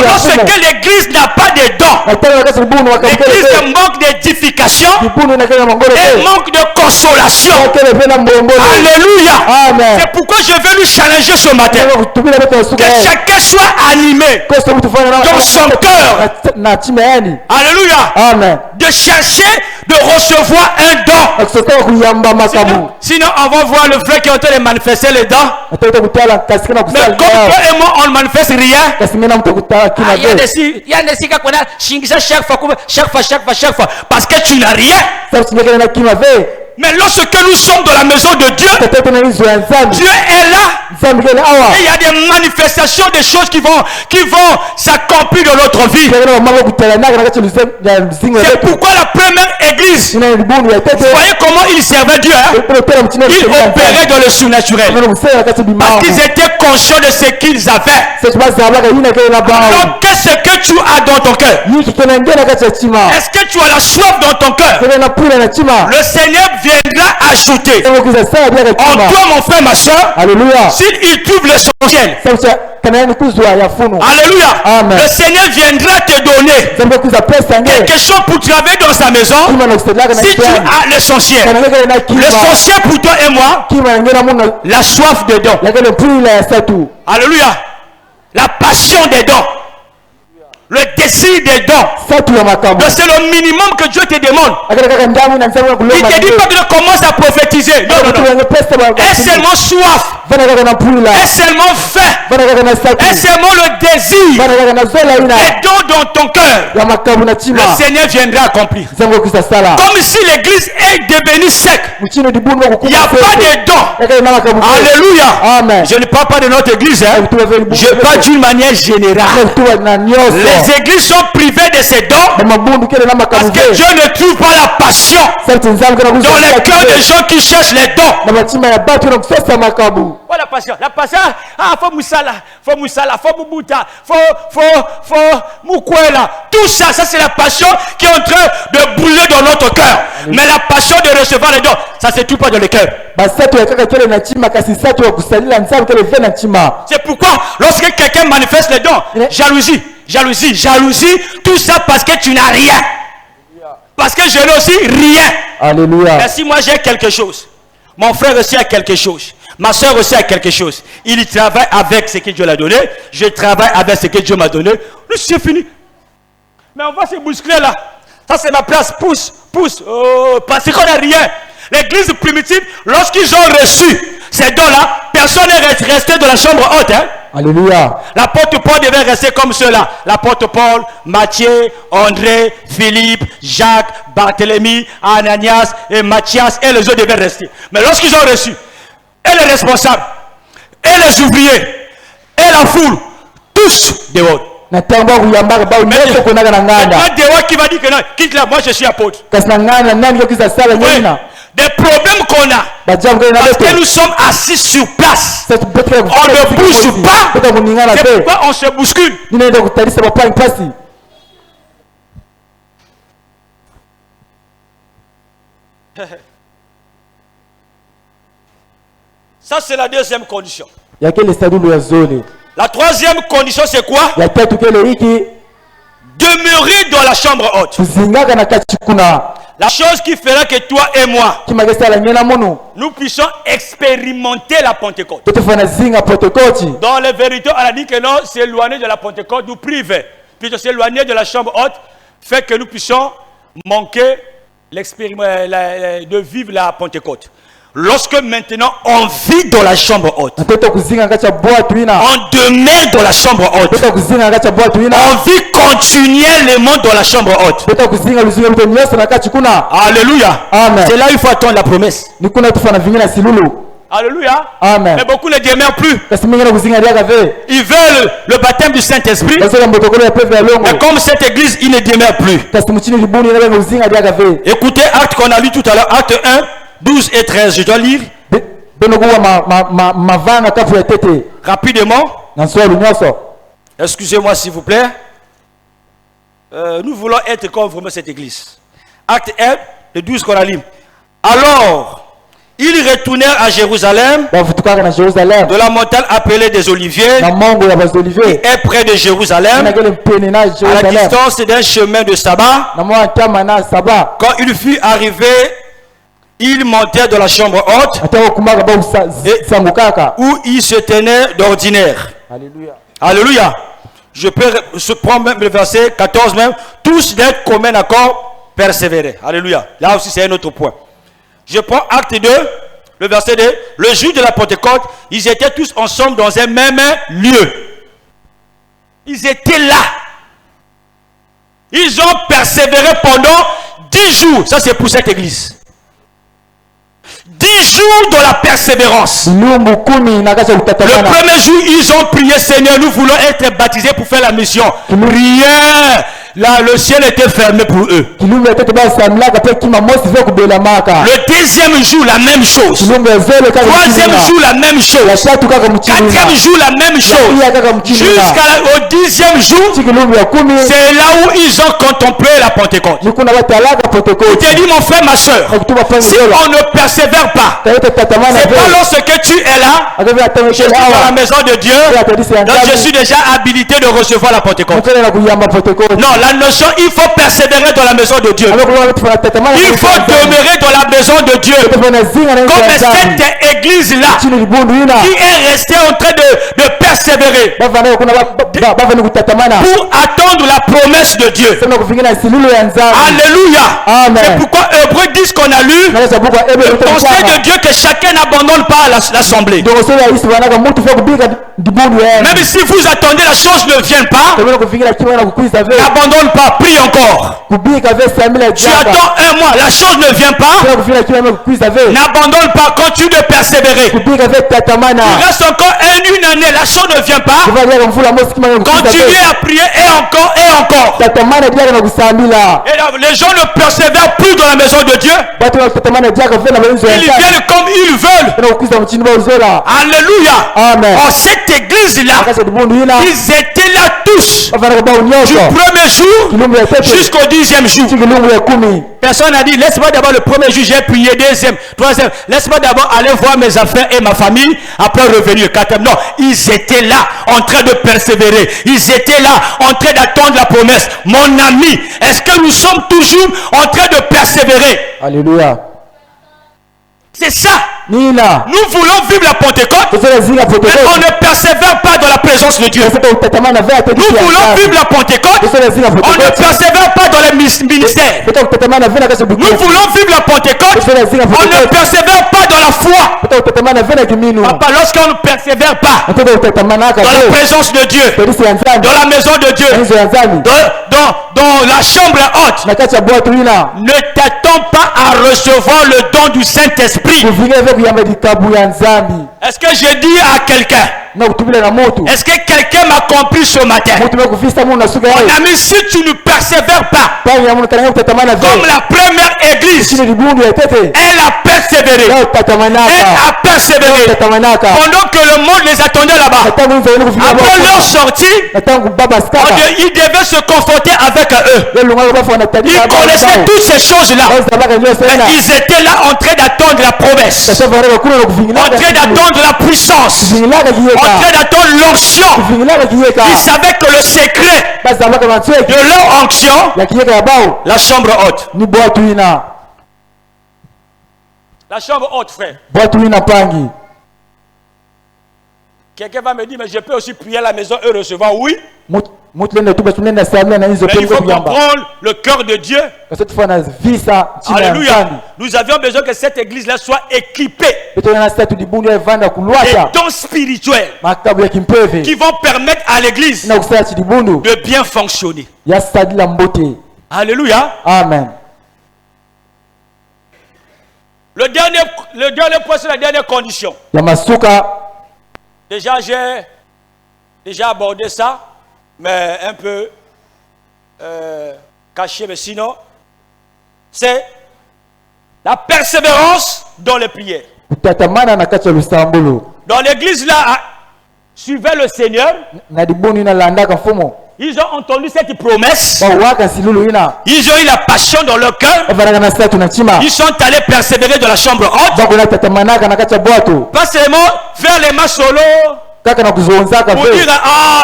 lorsque l'église n'a pas de dons, l'église manque d'édification et manque de consolation. Alléluia. C'est pourquoi je veux lui challenger ce matin. Que chacun soit animé dans son cœur. Alléluia. De chercher de recevoir un don. Sinon on va voir le frère qui est en train de manifester les dons. Mais comme toi et moi on ne manifeste rien. Il y a des signes qu'on a chaque fois parce que tu n'as rien. Mais lorsque nous sommes dans la maison de Dieu, Dieu est là. Et il y a des manifestations, des choses qui vont s'accomplir dans notre vie. C'est pourquoi la première église église, voyez comment ils servaient Dieu. Hein? Ils opéraient dans le surnaturel. Parce qu'ils étaient conscients de ce qu'ils avaient. Alors, qu'est-ce que tu as dans ton cœur? Est-ce que tu as la soif dans ton cœur? Le Seigneur viendra ajouter en toi, mon frère, ma soeur, s'il trouve l'essentiel. Alléluia. Amen. Le Seigneur viendra te donner quelque chose pour travailler dans sa maison. Si tu as l'essentiel. L'essentiel pour toi et moi, la soif des dons. Alléluia. La passion des dons. Le désir des dons. C'est le minimum que Dieu te demande. Il ne te dit pas que tu commences à prophétiser. Non, non, non. Est seulement soif. Est seulement faim. Est seulement le désir. Les dons dans ton cœur. Le Seigneur viendra accomplir. Comme si l'église est devenue sec. Il n'y a pas de dons. Alléluia. Amen. Je ne parle pas de notre église. Hein. Je parle d'une manière générale. Les églises sont privées de ces dons parce que Dieu ne trouve pas la passion dans les cœurs des gens qui cherchent les dons. Oh, la passion. La passion. Ah, faut moussala, faut mubuta, faut mukwela. Tout ça, ça c'est la passion qui est en train de brûler dans notre cœur. Mais la passion de recevoir les dons, ça ne se trouve pas dans le cœur. C'est pourquoi lorsque quelqu'un manifeste les dons, jalousie, tout ça parce que tu n'as rien. Parce que je n'ai aussi rien. Alléluia. Mais si moi j'ai quelque chose, mon frère aussi a quelque chose, ma soeur aussi a quelque chose, il travaille avec ce que Dieu l'a donné, je travaille avec ce que Dieu m'a donné, c'est fini. Mais on va se bousculer là. Ça c'est ma place, pousse. Oh, parce qu'on n'a rien. L'église primitive, lorsqu'ils ont reçu ces dons-là, personne n'est resté dans la chambre haute. Hein? Alléluia. L'apôtre Paul devait rester comme ceux-là. L'apôtre Paul, Matthieu, André, Philippe, Jacques, Barthélemy, Ananias et Matthias et les autres devaient rester. Mais lorsqu'ils ont reçu, et les responsables, et les ouvriers, et la foule, tous dehors. Maintenant, qui va dire que non, quitte là, moi je suis apôtre. Oui. Des problèmes qu'on a, parce que nous sommes assis sur place, on ne bouge pas, c'est pourquoi on se bouscule. Ça c'est la deuxième condition. La troisième condition c'est quoi? Demeurer dans la chambre haute. La chose qui fera que toi et moi, nous puissions expérimenter la Pentecôte. Dans les vérités, on a dit que non, s'éloigner de la Pentecôte nous prive. Plutôt s'éloigner de la chambre haute fait que nous puissions manquer de vivre la Pentecôte. Lorsque maintenant on vit dans la chambre haute, on demeure dans la chambre haute, on vit continuellement dans la chambre haute. Alléluia. C'est là où il faut attendre la promesse. Alléluia. Amen. Mais beaucoup ne demeurent plus. Ils veulent le baptême du Saint-Esprit. Mais comme cette église, ils ne demeurent plus. Écoutez, acte qu'on a lu tout à l'heure, acte 1. 12 et 13, je dois lire rapidement. Excusez-moi s'il vous plaît. Nous voulons être comme vraiment cette église. Acte 1, le 12 qu'on a lu. Alors, ils retournèrent à Jérusalem, de la montagne appelée des Oliviers, qui est près de Jérusalem, à la distance d'un chemin de sabbat. Quand il fut arrivé, il montait dans la chambre haute où il se tenait d'ordinaire. Alléluia. Alléluia. Je peux prendre même le verset 14 même. Tous d'un commun accord persévérer. Alléluia. Là aussi c'est un autre point. Je prends acte 2, le verset 2. Le jour de la Pentecôte, ils étaient tous ensemble dans un même lieu. Ils étaient là. Ils ont persévéré pendant 10 jours. Ça c'est pour cette église. 10 jours dans la persévérance. Le premier jour, ils ont prié, Seigneur, nous voulons être baptisés pour faire la mission. Rien. le ciel était fermé pour eux. Le deuxième jour, la même chose. Troisième jour, la même chose. Quatrième jour, la même chose. Jusqu'au 10e jour, c'est là où ils ont contemplé la Pentecôte. Je te dis, mon frère, ma soeur, si on ne persévère pas, c'est pas lorsque tu es là, je suis dans la maison de Dieu, donc je suis déjà habilité de recevoir la Pentecôte. Non, la notion, il faut persévérer dans la maison de Dieu. Il faut demeurer dans la maison de Dieu. Comme cette église-là, qui est restée en train de persévérer pour attendre la promesse de Dieu. Alléluia. C'est pourquoi Hébreux dit ce qu'on a lu. Le conseil de Dieu que chacun n'abandonne pas l'assemblée. Même si vous attendez, la chose ne vient pas. N'abandonne pas, prie encore. Tu attends un mois, la chose ne vient pas. N'abandonne pas, continue de persévérer. Tu restes encore une année, la chose ne vient pas. Continuez à prier et encore et encore. Et là, les gens ne persévèrent plus dans la maison de Dieu. Ils viennent comme ils veulent. Alléluia. Amen. En cette église-là, ils étaient là tous. Du premier jour jusqu'au 10e jour. Personne n'a dit, laisse-moi d'abord le premier jour, j'ai prié, deuxième, troisième. Laisse-moi d'abord aller voir mes affaires et ma famille, après revenir. Quatrième. Non, ils étaient là en train de persévérer. Ils étaient là en train d'attendre la promesse. Mon ami, est-ce que nous sommes toujours en train de persévérer? Alléluia. C'est ça. Nous voulons vivre la Pentecôte, mais on ne persévère pas dans la présence de Dieu. Nous voulons vivre la Pentecôte, on ne persévère pas dans les ministères. Nous voulons vivre la Pentecôte, on ne persévère pas dans la foi. Papa, lorsqu'on ne persévère pas dans la présence de Dieu, dans la maison de Dieu, dans la chambre haute, ne t'attends pas à recevoir le don du Saint-Esprit. Est-ce que je dis à quelqu'un? Est-ce que quelqu'un m'a compris ce matin? Mon ami, si tu ne persévères pas, comme la première église, elle a persévéré. Elle a persévéré. Pendant que le monde les attendait là-bas. Après leur sortie, ils devaient se confronter avec eux. Ils connaissaient toutes ces choses-là. Ils étaient là en train d'attendre la promesse, en train d'attendre la puissance, en train d'attendre l'onction. Ils savaient que le secret de leur onction, la chambre haute. La chambre haute, frère. Quelqu'un va me dire, mais je peux aussi prier à la maison et recevoir. Oui. Mais il faut comprendre le cœur de Dieu. Alléluia. Nous avions besoin que cette église-là soit équipée des dons spirituels qui vont permettre à l'église de bien fonctionner. Alléluia. Amen. Le dernier point, c'est la dernière condition. Déjà, j'ai abordé ça, mais un peu caché, mais sinon, c'est la persévérance dans les prières. Dans l'église là, suivait le Seigneur. Ils ont entendu cette promesse. Ils ont eu la passion dans leur cœur. Ils sont allés persévérer dans la chambre haute. Pas seulement faire les mains solo. Pour dire,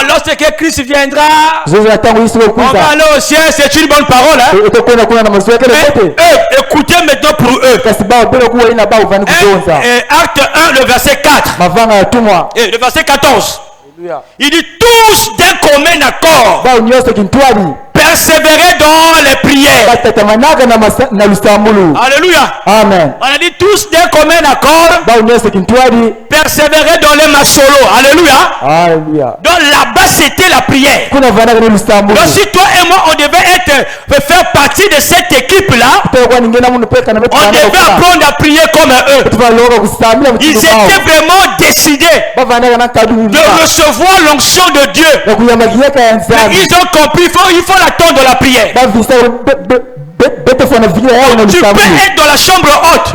lorsque Christ viendra, on va aller au ciel, c'est une bonne parole. Hein? Mais écoutez maintenant pour eux. Acte 1, le verset 4. Et le verset 14. Il dit tous d'un commun accord. Persévérer dans les prières. Alléluia. Amen. On a dit tous d'un commun accord. Persévérer dans les masolos. Alléluia. Alléluia. Donc là-bas c'était la prière. Donc si toi et moi on devait faire partie de cette équipe-là, on devait apprendre à prier comme eux. Ils étaient vraiment décidés de recevoir l'onction de Dieu. Ils ont compris, il faut l'attendre dans la prière. Tu peux être dans la chambre haute.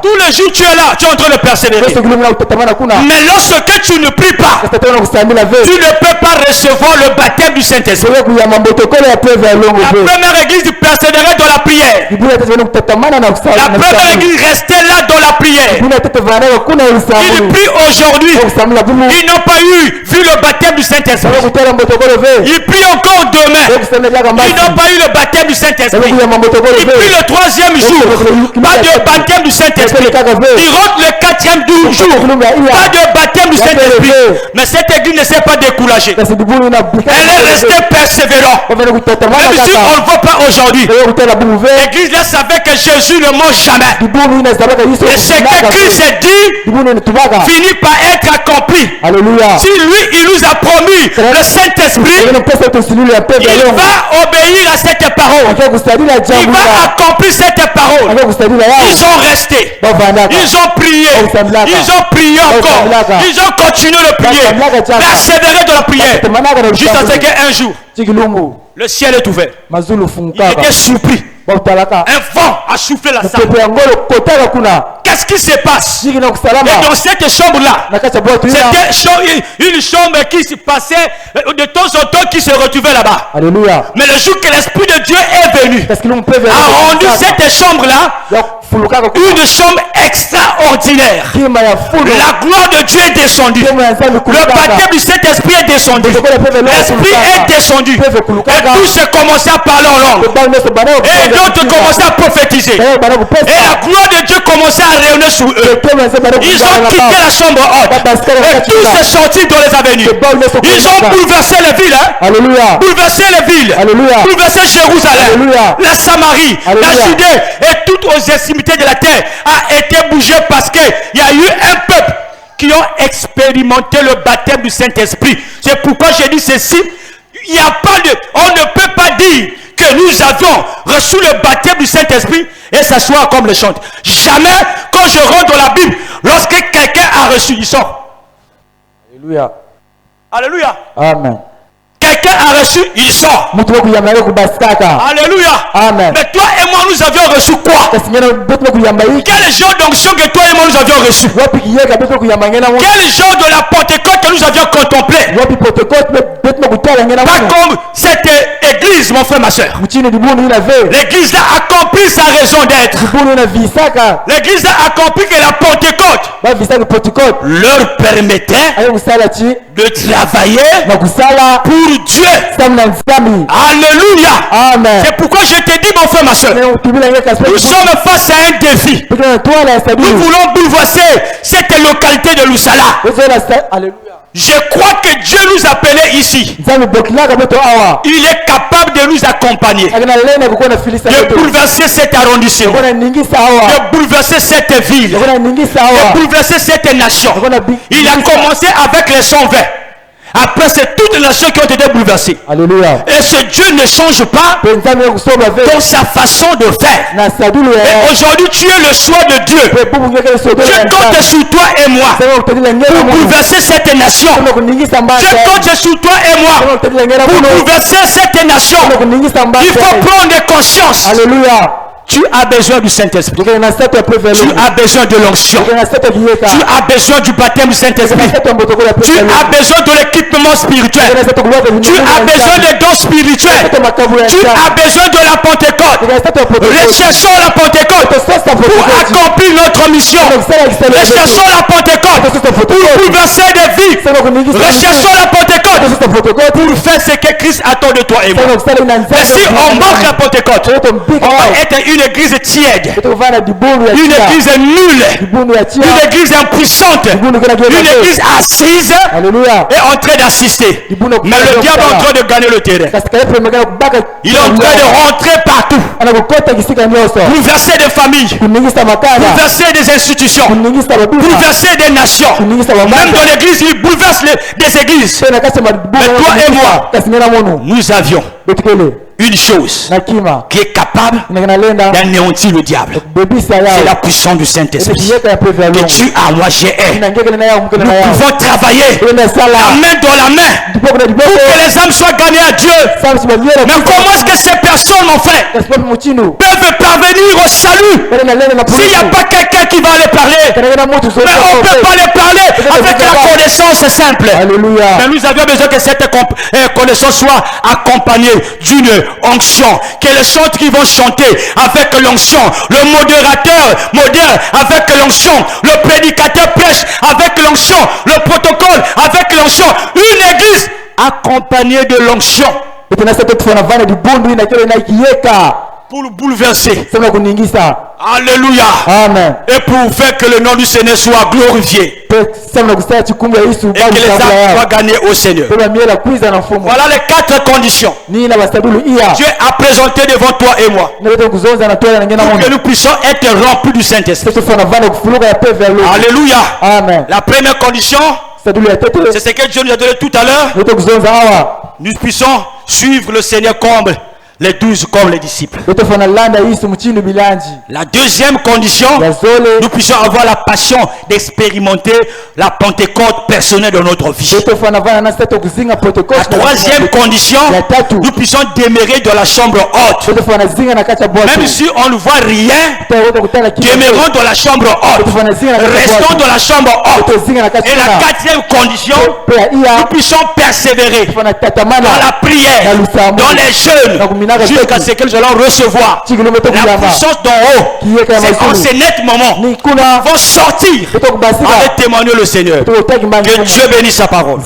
Tous les jours tu es là, tu es en train de persévérer. Mais lorsque tu ne pries pas, tu ne peux pas recevoir le baptême du Saint-Esprit. La première église persévérait dans la prière. La première église restait là dans la prière. Ils prient aujourd'hui. Ils n'ont pas vu le baptême du Saint-Esprit. Ils prient encore demain. Ils n'ont pas eu le baptême du Saint-Esprit. Et puis le troisième jour, pas de baptême du Saint-Esprit. Il rentre le quatrième jour, pas de baptême du Saint-Esprit. Mais cette église ne s'est pas découragée. Elle est restée persévérante. Même si on ne le voit pas aujourd'hui, l'église là savait que Jésus ne mange jamais. Et ce que Christ a dit finit par être accompli. Si lui, il nous a promis le Saint-Esprit, il va obéir à cette parole. Il va accomplir cette parole. Ils ont resté. Ils ont prié. Ils ont prié encore. Ils ont continué de prier. Persévérer dans la prière. Jusqu'à ce qu'un jour, le ciel est ouvert. Il était surpris. Un vent a soufflé la salle. Qu'est-ce qui se passe? Et dans cette chambre-là, c'était une chambre qui se passait de temps en temps, qui se retrouvait là-bas. Mais le jour que l'Esprit de Dieu est venu, a rendu cette chambre-là une chambre extraordinaire. La gloire de Dieu est descendue. Le baptême du Saint-Esprit est descendu. L'Esprit est descendu. Et tous se commençaient à parler en langue. Et d'autres commençaient à prophétiser. Et la gloire de Dieu commençait à rayonner sur eux. Ils ont quitté la chambre haute. Et tous se sortis dans les avenues. Ils ont bouleversé les villes. Bouleversé les villes. Bouleversé Jérusalem. La Samarie. La Judée. Et toutes aux extrémités de la terre a été bougée parce qu'il y a eu un peuple qui ont expérimenté le baptême du Saint-Esprit. C'est pourquoi j'ai dit ceci. Il n'y a pas de... On ne peut pas dire que nous avions reçu le baptême du Saint-Esprit et s'asseoir comme le chante. Jamais, quand je rentre dans la Bible, lorsque quelqu'un a reçu, il sort. Alléluia. Alléluia. Amen. Quelqu'un a reçu, il sort. Alléluia. Amen. Mais toi et moi, nous avions reçu quoi? Quel genre d'onction que toi et moi nous avions reçu? Quel genre de la Pentecôte que nous avions contemplé? Pas comme cette église, mon frère, ma soeur. L'église a accompli sa raison d'être. L'église a accompli que la Pentecôte leur permettait de travailler pour Dieu. Alléluia. Amen. C'est pourquoi je te dis, mon frère, ma soeur, nous sommes face à un défi. Nous voulons bouleverser cette localité de Lusala. Alléluia. Je crois que Dieu nous appelait ici. Il est capable de nous accompagner, de bouleverser cet arrondissement, de bouleverser cette ville, de bouleverser cette nation. Il a commencé avec les 120. Après, c'est toutes les nations qui ont été bouleversées. Alléluia. Et ce Dieu ne change pas dans sa façon de faire. Et aujourd'hui, tu es le choix de Dieu. Dieu compte sur toi et moi pour bouleverser cette nation. Dieu compte sur toi et moi pour bouleverser cette nation. Il faut prendre conscience. Alléluia. Tu as besoin du Saint-Esprit. Tu as besoin de l'onction. Tu as besoin du baptême du Saint-Esprit. Tu as besoin de l'équipement spirituel. Tu as besoin des dons spirituels. Tu as besoin de la Pentecôte. Recherchons la Pentecôte pour accomplir notre mission. Recherchons la Pentecôte pour bouleverser des vies. Recherchons la Pentecôte pour faire ce que Christ attend de toi et moi. Et si on manque la Pentecôte, on va être une église tiède, une église nulle, une église impuissante, une église assise et en train d'assister. Mais le diable est en train de gagner le terrain. Il est en train de rentrer partout, bouleverser des familles, bouleverser des institutions, bouleverser des nations. Même dans l'église, il bouleverse des églises. Mais toi et moi, nous avions une chose qui est capable d'anéantir le diable. C'est la puissance du Saint-Esprit. Que tu as, moi j'ai. Nous pouvons travailler la main dans la main pour que les âmes soient gagnées à Dieu. Mais comment est-ce que ces personnes, mon frère, peuvent parvenir au salut s'il n'y a pas quelqu'un qui va les parler? Mais on ne peut pas les parler avec la connaissance simple. Alléluia. Mais nous avions besoin que cette connaissance soit accompagnée d'une onction. Que les chants qui vont chanter avec l'onction, le modérateur modère avec l'onction, le prédicateur prêche avec l'onction, le protocole avec l'onction. Une église accompagnée de l'onction pour le bouleverser. Alléluia. Amen. Et pour faire que le nom du Seigneur soit glorifié. Et que les âmes soient gagnées au Seigneur. Voilà les 4 conditions. Dieu a présenté devant toi et moi pour que nous puissions être remplis du Saint-Esprit. Alléluia. Amen. La première condition, c'est ce que Dieu nous a donné tout à l'heure. Nous puissions suivre le Seigneur comme les 12 comme les disciples. La deuxième condition, nous puissions avoir la passion d'expérimenter la Pentecôte personnelle de notre vie. La troisième condition, nous puissions demeurer dans la chambre haute. Même si on ne voit rien, demeurons dans la chambre haute. Restons dans la chambre haute. Et la quatrième condition, nous puissions persévérer dans la prière, dans les jeûnes, jusqu'à ce que nous allons recevoir la puissance d'en haut. C'est en ce net moment nous vont sortir avec témoigner le Seigneur. Que Dieu bénisse sa parole.